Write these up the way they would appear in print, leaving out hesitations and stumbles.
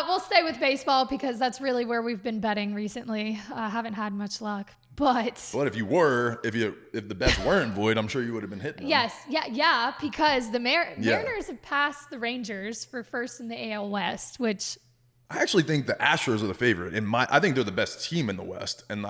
We'll stay with baseball because that's really where we've been betting recently. Haven't had much luck, but if the bets weren't void, I'm sure you would have been hitting them. Yes, yeah, because the Mariners have passed the Rangers for first in the AL West, which I actually think the Astros are the favorite. I think they're the best team in the West, and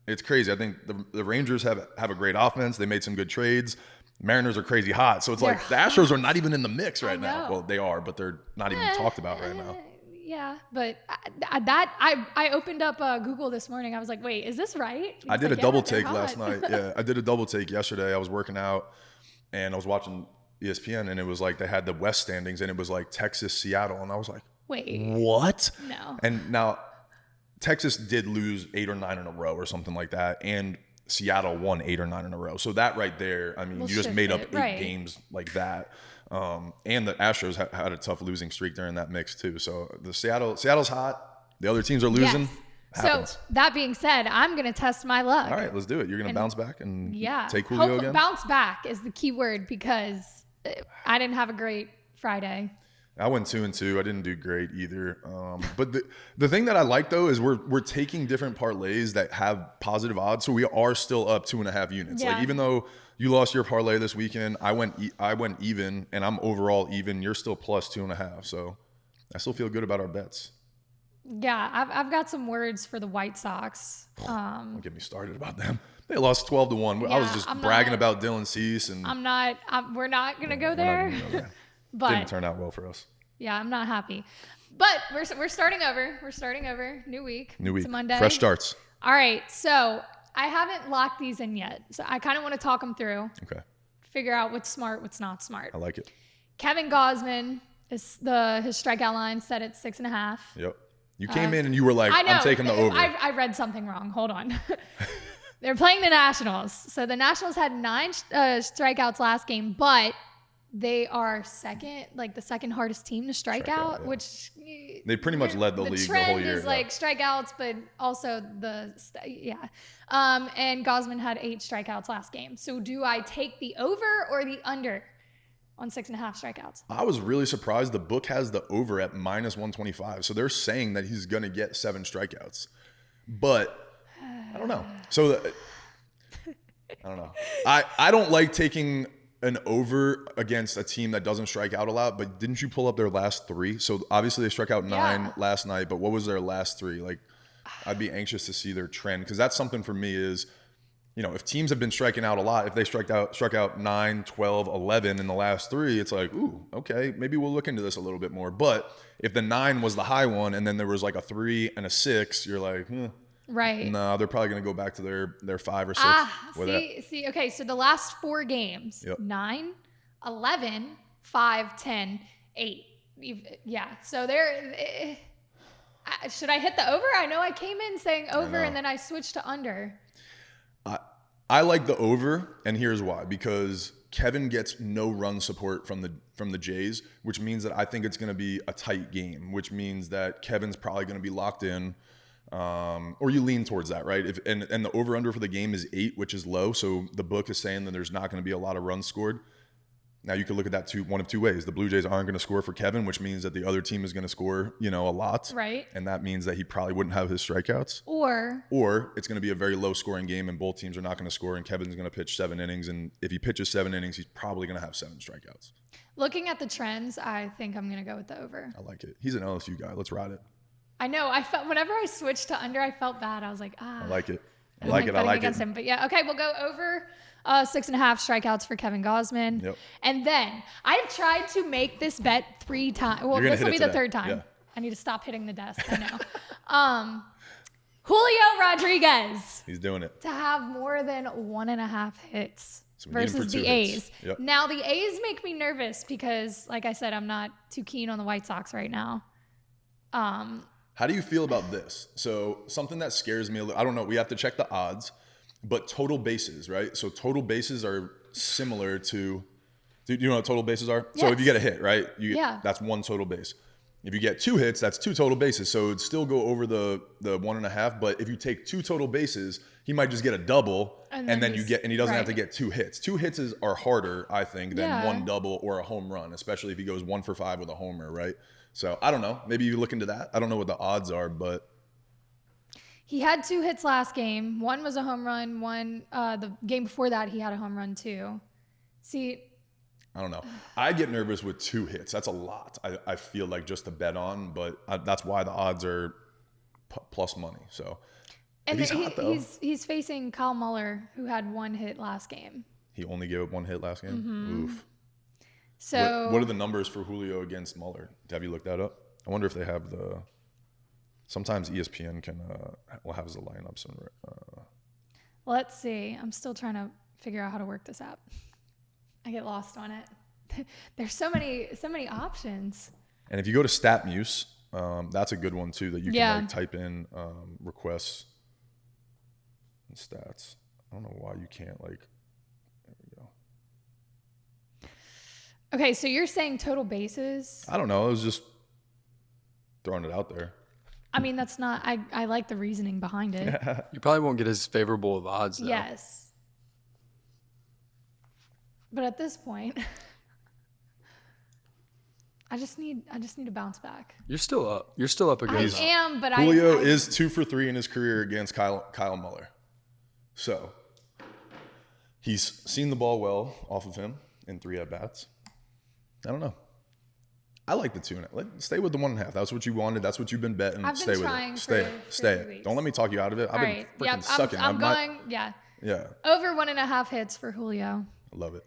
it's crazy. I think the Rangers have a great offense. They made some good trades. Mariners are crazy hot, so it's like the Astros are not even in the mix right now. Well, they are, but they're not even talked about right now. Yeah, but I opened up Google this morning. I was like, wait, is this right? I did a double take last night. Yeah, I did a double take yesterday. I was working out and I was watching ESPN, and it was like they had the West standings, and it was like Texas, Seattle, and I was like, wait, what? No. And now Texas did lose 8 or 9 in a row or something like that, and Seattle won 8 or 9 in a row. So that right there, I mean, you just made up 8 games like that. And the Astros had a tough losing streak during that mix too. So the Seattle's hot. The other teams are losing. Yes. So that being said, I'm going to test my luck. All right, let's do it. You're going to bounce back and take Julio again? Bounce back is the key word because I didn't have a great Friday. I went 2-2. I didn't do great either. But the thing that I like though is we're taking different parlays that have positive odds, so we are still up 2.5 units. Yeah. Like even though you lost your parlay this weekend, I went even, and I'm overall even. You're still plus 2.5, so I still feel good about our bets. Yeah, I've got some words for the White Sox. Don't get me started about them. They lost 12-1. I was just bragging about Dylan Cease, and we're not gonna go there. But didn't turn out well for us. Yeah, I'm not happy. But we're starting over. We're starting over. New week. It's a Monday. Fresh starts. All right. So I haven't locked these in yet. So I kind of want to talk them through. Okay. Figure out what's smart, what's not smart. I like it. Kevin Gausman his strikeout line set at 6.5. Yep. You came in and you were like, I'm taking the over. I read something wrong. Hold on. They're playing the Nationals. So the Nationals had 9 strikeouts last game, but they are the second hardest team to strike out, yeah. which they pretty much led the league the whole year. The trend is like strikeouts, but also and Gausman had 8 strikeouts last game. So do I take the over or the under on 6.5 strikeouts? I was really surprised. The book has the over at -125. So they're saying that he's going to get 7 strikeouts, but I don't know. So I don't know. I don't like taking an over against a team that doesn't strike out a lot, but didn't you pull up their last 3? So obviously they struck out 9 last night, but what was their last 3? Like, I'd be anxious to see their trend, because that's something for me is, if teams have been striking out a lot, if they struck out 9, 12, 11 in the last 3, it's like, ooh, okay, maybe we'll look into this a little bit more. But if the 9 was the high one and then there was like a 3 and a 6, you're like, right. No, they're probably going to go back to their 5 or 6. See, okay, so the last 4 games, 9, 11, 5, 10, 8. Yeah, so they're, should I hit the over? I know I came in saying over and then I switched to under. I like the over, and here's why. Because Kevin gets no run support from the Jays, which means that I think it's going to be a tight game, which means that Kevin's probably going to be locked in. Or you lean towards that, right? And the over-under for the game is 8, which is low. So the book is saying that there's not going to be a lot of runs scored. Now you could look at that one of 2 ways. The Blue Jays aren't going to score for Kevin, which means that the other team is going to score, a lot. Right. And that means that he probably wouldn't have his strikeouts. Or it's going to be a very low-scoring game, and both teams are not going to score, and Kevin's going to pitch 7 innings. And if he pitches 7 innings, he's probably going to have 7 strikeouts. Looking at the trends, I think I'm going to go with the over. I like it. He's an LSU guy. Let's ride it. I know. I felt whenever I switched to under, I felt bad. I was like, I like it. I like it. Him. But yeah, okay, we'll go over 6.5 strikeouts for Kevin Gausman. Yep. And then I've tried to make this bet 3 times. Well, this will be the 3rd time. Yeah. I need to stop hitting the desk. I know. Julio Rodriguez. He's doing it. To have more than 1.5 hits. Versus the A's. Yep. Now the A's make me nervous because, like I said, I'm not too keen on the White Sox right now. How do you feel about this? So something that scares me a little, I don't know, we have to check the odds, but total bases, right? So total bases are similar to, do you know what total bases are? Yes. So if you get a hit, right? That's 1 total base. If you get 2 hits, that's 2 total bases. So it'd still go over the 1.5, but if you take 2 total bases, he might just get a double, and then he doesn't have to get 2 hits. 2 hits are harder, I think, than 1 double or a home run, especially if he goes 1 for 5 with a homer, right? So I don't know. Maybe you look into that. I don't know what the odds are, but he had 2 hits last game. One was a home run. One, the game before that, he had a home run too. See, I don't know. I get nervous with 2 hits. That's a lot. I feel like just to bet on, but that's why the odds are plus money. So and he's hot, though. He's facing Kyle Muller, who had 1 hit last game. He only gave up 1 hit last game? Mm-hmm. Oof. So what are the numbers for Julio against Muller? Have you looked that up? I wonder if they have the. Sometimes ESPN will have the lineups. Let's see. I'm still trying to figure out how to work this app. I get lost on it. There's so many options. And if you go to StatMuse, that's a good one too that you can like type in requests and stats. I don't know why you can't like. There we go. Okay, so you're saying total bases? I don't know. I was just throwing it out there. I mean, that's not. I like the reasoning behind it. You probably won't get as favorable of odds though. Yes. But at this point, I just need to bounce back. You're still up. You're still up against. I am, but Julio is 2 for 3 in his career against Kyle Muller. So he's seen the ball well off of him in 3 at bats. I don't know. I like the 2.5. Stay with the 1.5. That's what you wanted. That's what you've been betting. I've Stay been with trying it. for Stay. 3 weeks. Don't let me talk you out of it. I've been freaking sucking. I'm going. Yeah. Over 1.5 hits for Julio. I love it.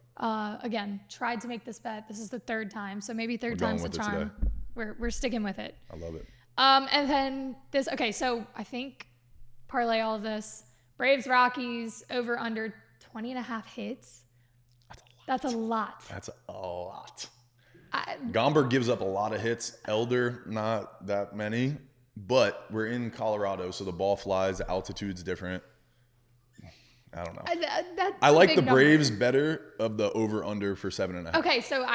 Again, tried to make this bet. This is the 3rd time, so maybe 3rd time's the charm. We're sticking with it. I love it. And then this. Okay, so I think parlay all of this. Braves Rockies over under 20.5 hits. That's a lot. That's a lot. Gomber gives up a lot of hits. Elder, not that many. But we're in Colorado, so the ball flies. The altitude's different. I don't know. I like the Braves better of the over-under for 7.5. Okay, so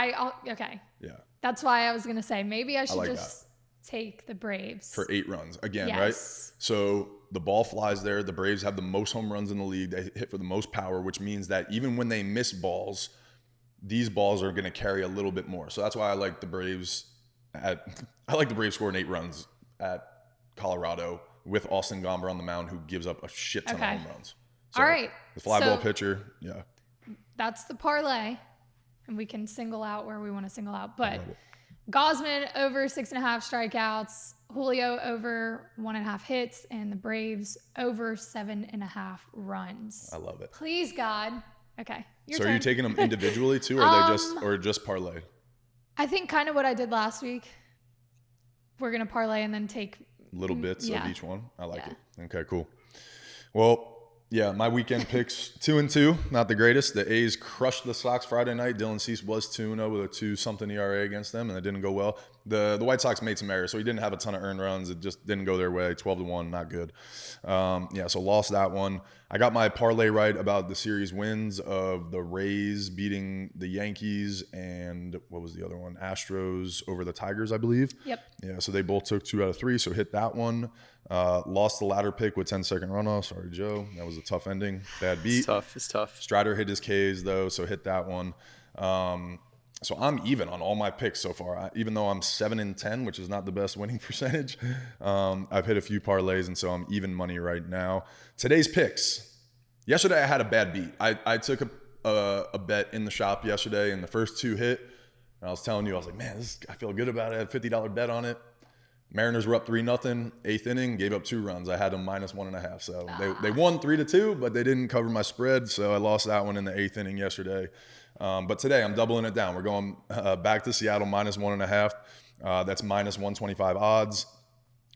okay. Yeah. That's why I was going to say maybe I should just take the Braves. For 8 runs. Again, right? So the ball flies there. The Braves have the most home runs in the league. They hit for the most power, which means that even when they miss balls, these balls are going to carry a little bit more. So that's why I like the Braves scoring 8 runs at Colorado with Austin Gomber on the mound, who gives up a shit ton of home runs. So, all right. The fly ball pitcher, yeah. That's the parlay, and we can single out where we want to single out. But Gausman over 6.5 strikeouts, Julio over 1.5 hits, and the Braves over 7.5 runs. I love it. Please, God. Okay. So are you taking them individually too, or just parlay? I think kind of what I did last week. We're gonna parlay and then take little bits of each one. I like it. Okay, cool. Well, yeah, my weekend picks 2-2, not the greatest. The A's crushed the Sox Friday night. Dylan Cease was 2-0 with a 2-something ERA against them, and it didn't go well. The White Sox made some errors, so he didn't have a ton of earned runs. It just didn't go their way. 12-1, not good. So lost that one. I got my parlay right about the series wins of the Rays beating the Yankees and what was the other one? Astros over the Tigers, I believe. Yep. Yeah, so they both took 2 out of 3, so hit that one. Lost the ladder pick with 10-second runoff. Sorry, Joe. That was a tough ending. Bad beat. It's tough. Strider hit his Ks, though, so hit that one. So I'm even on all my picks so far. Even though I'm 7-10, which is not the best winning percentage, I've hit a few parlays, and so I'm even money right now. Today's picks. Yesterday I had a bad beat. I took a bet in the shop yesterday, and the first 2 hit. And I was telling you, I was like, man, I feel good about it. I had a $50 bet on it. Mariners were up 3-0, 8th inning, gave up 2 runs. I had them minus 1.5. So they won 3-2, but they didn't cover my spread. So I lost that one in the 8th inning yesterday. But today I'm doubling it down. We're going back to Seattle minus 1.5. That's minus 125 odds.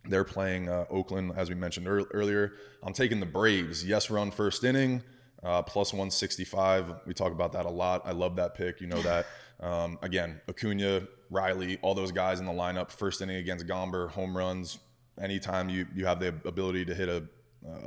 They're playing Oakland, as we mentioned earlier. I'm taking the Braves. Yes, run first inning, plus 165. We talk about that a lot. I love that pick. You know that. Again, Acuna, Riley, all those guys in the lineup. First inning against Gomber, home runs. Anytime you have the ability to hit a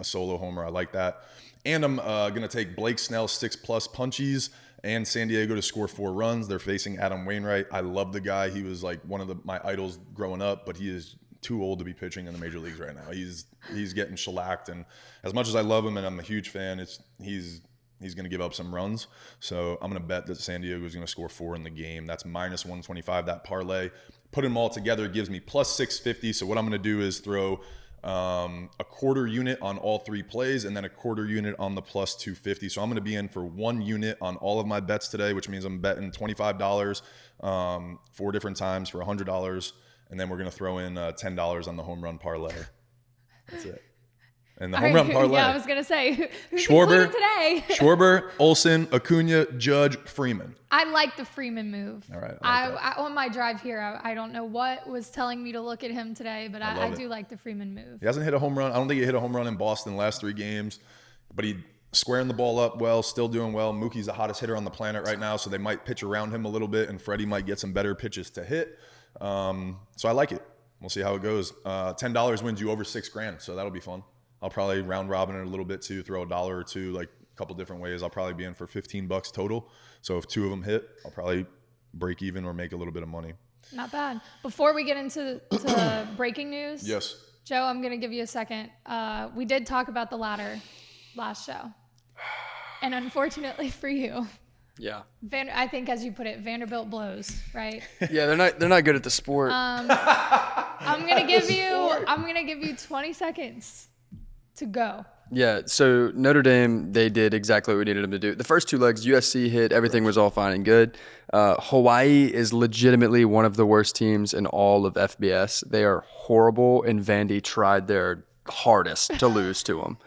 solo homer, I like that. And I'm going to take Blake Snell 6+ punchies and San Diego to score 4 runs. They're facing Adam Wainwright. I love the guy. He was like one of my idols growing up, but he is too old to be pitching in the major leagues right now. He's getting shellacked, and as much as I love him and I'm a huge fan, he's going to give up some runs. So I'm going to bet that San Diego is going to score 4 in the game. That's minus 125, that parlay. putting them all together gives me plus 650. So what I'm going to do is throw a quarter unit on all 3 plays and then a quarter unit on the plus 250. So I'm going to be in for 1 unit on all of my bets today, which means I'm betting $25 4 different times for $100. And then we're going to throw in $10 on the home run parlay. That's it. And the home run parlay. Yeah, I was going to say, who's Shwarber included today? Shwarber, Olson, Acuna, Judge, Freeman. I like the Freeman move. All right. I on my drive here, I don't know what was telling me to look at him today, but I love do like the Freeman move. He hasn't hit a home run. I don't think he hit a home run in Boston the last 3 games, but he squaring the ball up well, still doing well. Mookie's the hottest hitter on the planet right now, so they might pitch around him a little bit, and Freddie might get some better pitches to hit. So I like it. We'll see how it goes. $10 wins you over $6,000, so that'll be fun. I'll probably round robin it a little bit too, throw $1 or 2, like a couple different ways. I'll probably be in for $15 total. So if 2 of them hit, I'll probably break even or make a little bit of money. Not bad. Before we get into breaking news, Yes. Joe, I'm going to give you a second. We did talk about the ladder last show. And unfortunately for you, Yeah. I think as you put it, Vanderbilt blows, right? Yeah, they're not good at the sport. I'm gonna give you 20 seconds to go. Yeah, so Notre Dame, they did exactly what we needed them to do. The first 2 legs, USC hit, everything was all fine and good. Hawaii is legitimately one of the worst teams in all of FBS. They are horrible, and Vandy tried their hardest to lose to them.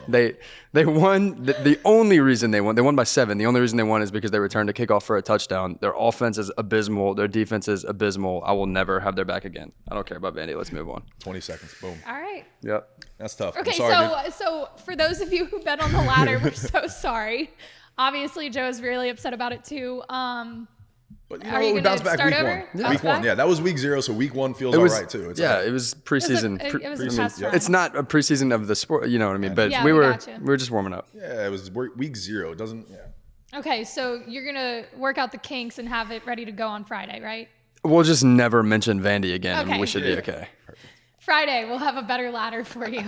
They won. The only reason they won by 7. The only reason they won is because they returned a kickoff for a touchdown. Their offense is abysmal. Their defense is abysmal. I will never have their back again. I don't care about Vandy. Let's move on. 20 seconds. Boom. All right. Yep. That's tough. Okay, I'm sorry, so for those of you who bet on the ladder, we're so sorry. Obviously, Joe's really upset about it too. But Are you we gonna bounced back start week over? 1. Yeah. Week 1. Yeah, that was week 0, so week 1 feels It was all right too. It's yeah, all right. it was preseason. It was a test run. It's not a preseason of the sport, you know what I mean? But Yeah, we we were gotcha. just warming up. Yeah, it was week 0. It doesn't. Yeah. Okay, so you're gonna work out the kinks and have it ready to go on Friday, right? We'll just never mention Vandy again, Okay. and we should be okay. Friday, we'll have a better ladder for you.